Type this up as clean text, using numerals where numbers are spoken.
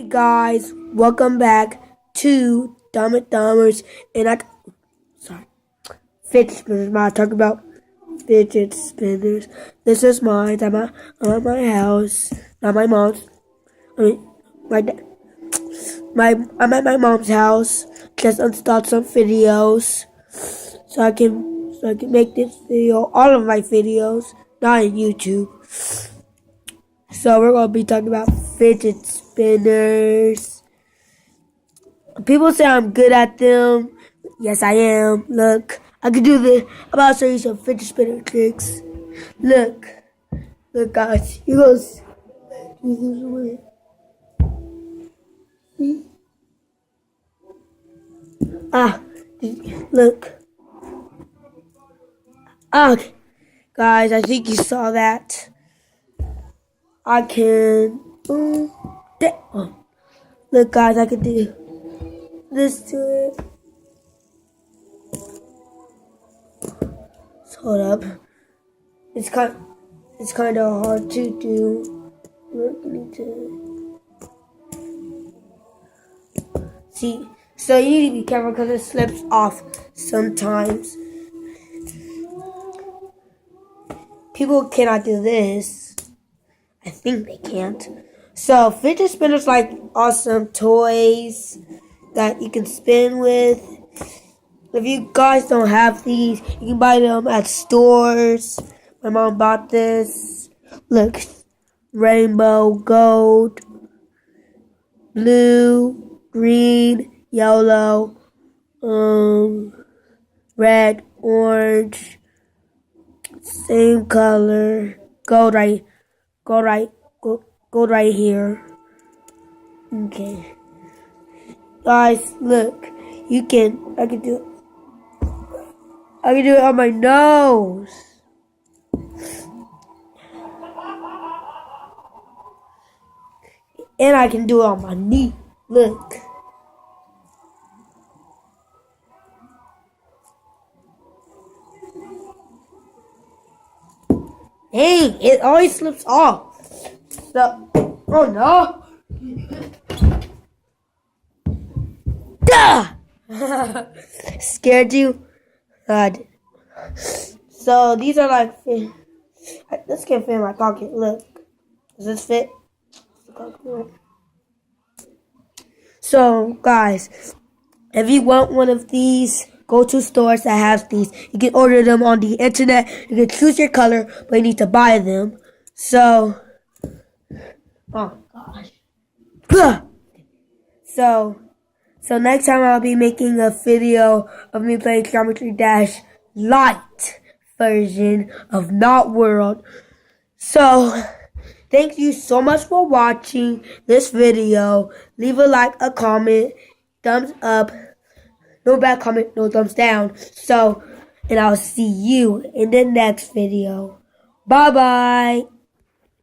Hey guys, welcome back to Dumb and Dumbers and Fidget Spinners. I talk about fidget spinners. This is mine. I'm at my house, not my mom's. I mean, my da- my I'm at my mom's house. Just installed some videos so I can make this video, all of my videos, not on YouTube. So we're gonna be talking about fidget spinners. People say I'm good at them. Yes, I am. Look, I can do this. I'm about to show you some fidget spinner tricks. Look, look, guys. You go do this way. See? Ah, look. Ah, guys, I think you saw that. I can. Look, guys, I can do this to it. Hold up. It's kind of hard to do. Look, I need to see. So you need to be careful because it slips off sometimes. People cannot do this. I think they can't. So fidget spinners like awesome toys that you can spin with. If you guys don't have these, you can buy them at stores. My mom bought this. Look, rainbow, gold, blue, green, yellow, red, orange, same color, gold right here. Okay, guys, look, I can do it on my nose. And I can do it on my knee. Look. Dang, it always slips off. So, oh no. Duh! Scared you? God. So these are like, this can fit in my pocket. Look, does this fit? So guys, if you want one of these, go to stores that have these. You can order them on the internet. You can choose your color, but you need to buy them. So, oh gosh. So next time I'll be making a video of me playing Geometry Dash Light version of Not World. So, thank you so much for watching this video. Leave a like, a comment, thumbs up, no bad comment, no thumbs down. So, and I'll see you in the next video. Bye-bye.